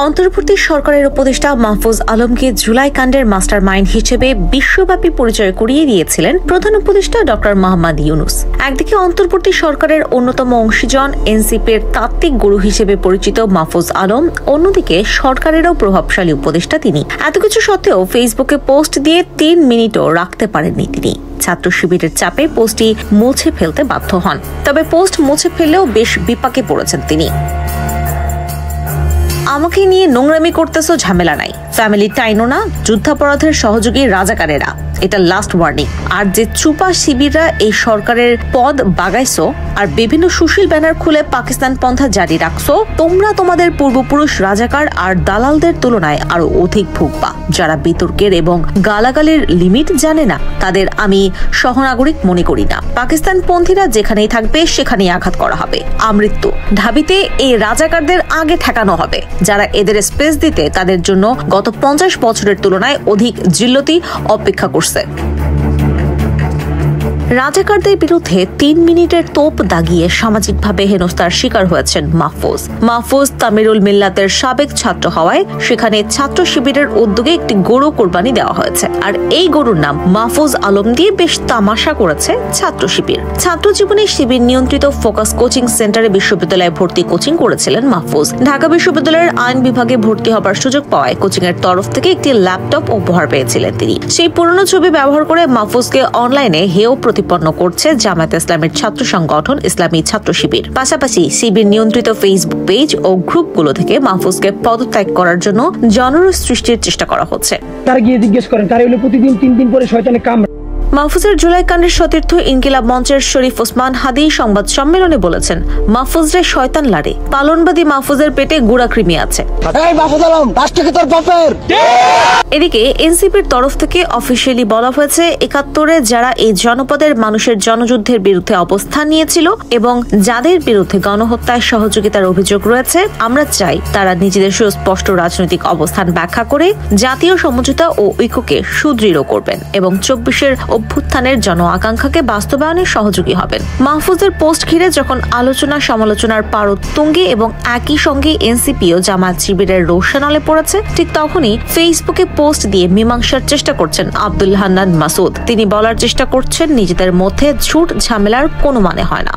অন্তর্বর্তী সরকারের উপদেষ্টা মাহফুজ আলমকে জুলাই কাণ্ডের মাস্টারমাইন্ড হিসেবে বিশ্বব্যাপী পরিচয় করিয়ে দিয়েছিলেন প্রধান উপদেষ্টা ডক্টর মোহাম্মদ ইউনূস। একদিকে অন্তর্বর্তী সরকারের অন্যতম অংশীজন এনসিপির তাত্ত্বিক গুরু হিসেবে পরিচিত মাহফুজ আলম, অন্যদিকে সরকারেরও প্রভাবশালী উপদেষ্টা তিনি। এত কিছু সত্ত্বেও ফেসবুকে পোস্ট দিয়ে 3 মিনিটও রাখতে পারেননি তিনি। ছাত্র শিবিরের চাপে পোস্টটি মুছে ফেলতে বাধ্য হন। তবে পোস্ট মুছে ফেললেও বেশ বিপাকে পড়েছেন তিনি। আমাকে নিয়ে নোংরামি করতেছো, ঝামেলা নাই, ফ্যামিলি টাইনো না, যুদ্ধাপরাধের সহযোগী রাজাকারেরা, এটা লাস্ট ওয়ার্নিং। আর যে চুপা শিবিররা এই সরকারের পদ বাগাইছো আর বিভিন্ন সুশীল ব্যানার খুলে পাকিস্তান পন্থা জারি রাখছো, তোমরা তোমাদের পূর্বপুরুষ রাজাকার আর দালালদের তুলনায় আরো অধিক ভুগবা। যারা বিতর্কের এবং গালাগালির লিমিট জানে না, তাদের আমি সহনাগরিক মনে করি না। পাকিস্তান পন্থীরা যেখানেই থাকবে সেখানেই আঘাত করা হবে। আমৃত্যু ঢাবিতে এই রাজাকারদের আগে ঠেকানো হবে। যারা এদের স্পেস দিতে তাদের জন্য গত 50 বছরের তুলনায় অধিক জিল্লতি অপেক্ষা করছে। রাজাকারদের বিরুদ্ধে 3 মিনিটের তোপ দাগিয়ে সামাজিকভাবে হেনস্থার শিকার হয়েছেন মাহফুজ তামিরুল মিল্লাতের সাবেক ছাত্র হওয়ায় সেখানে ছাত্র শিবিরের উদ্যোগে একটি গরু কোরবানি দেওয়া হয়েছে। আর এই গরুর নাম মাহফুজ আলম দিয়ে বেশ তামাশা করেছে ছাত্র শিবির। ছাত্র জীবনে শিবির নিয়ন্ত্রিত ফোকাস কোচিং সেন্টারে বিশ্ববিদ্যালয়ে ভর্তি কোচিং করেছিলেন মাহফুজ। ঢাকা বিশ্ববিদ্যালয়ের আইন বিভাগে ভর্তি হবার সুযোগ পাওয়ায় কোচিং এর তরফ থেকে একটি ল্যাপটপ উপহার পেয়েছিলেন তিনি। সেই পুরনো ছবি ব্যবহার করে মাহফুজকে অনলাইনে হেয় প্রতিপন্ন করছে জামায়াতে ইসলামের ছাত্র সংগঠন ইসলামী ছাত্র শিবির। পাশাপাশি শিবির নিয়ন্ত্রিত ফেসবুক পেজ ও গ্রুপগুলো থেকে মাহফুজকে পদত্যাগ করার জন্য জনরোষ সৃষ্টির চেষ্টা করা হচ্ছে। তারা গিয়ে জিজ্ঞেস করেন, তারা হলো প্রতিদিন 3 দিন পরে শয়তানে কামড়ায়। মাহফুজের জুলাই কাণ্ডের সতীর্থ ইনকিলাব মঞ্চের শরীফ ওসমান হাদি সংবাদ সম্মেলনে বলেছেন, মাহফুজরে শয়তান লাড়ে, পালনবাদী মাহফুজের পেটে গুড়া কৃমি আছে। এদিকে এনসিপির তরফ থেকে অফিসিয়ালি বলা হয়েছে, 71-এ যারা এই জনপদের মানুষের জনযুদ্ধের বিরুদ্ধে অবস্থান নিয়েছিল এবং যাদের বিরুদ্ধে গণহত্যায় সহযোগিতার অভিযোগ রয়েছে, আমরা চাই তারা নিজেদের সুস্পষ্ট রাজনৈতিক অবস্থান ব্যাখ্যা করে জাতীয় সমঝোতা ও ঐক্যকে সুদৃঢ় করবেন এবং 24-এর অভ্যুত্থানের জন আকাঙ্ক্ষাকে বাস্তবায়নে সহযোগী হবেন। মাহফুজের পোস্ট ঘিরে যখন আলোচনা সমালোচনার পারদ তুঙ্গে এবং একই সঙ্গে এনসিপি ও জামায়াত শিবিরের রোশনালে পড়েছে, ঠিক তখনই ফেসবুকে পোস্ট দিয়ে মীমাংসার চেষ্টা করছেন আব্দুল হান্নান মাসুদ। তিনি বলার চেষ্টা করছেন, নিজেদের মধ্যে ঝুট ঝামেলার কোনো মানে হয় না।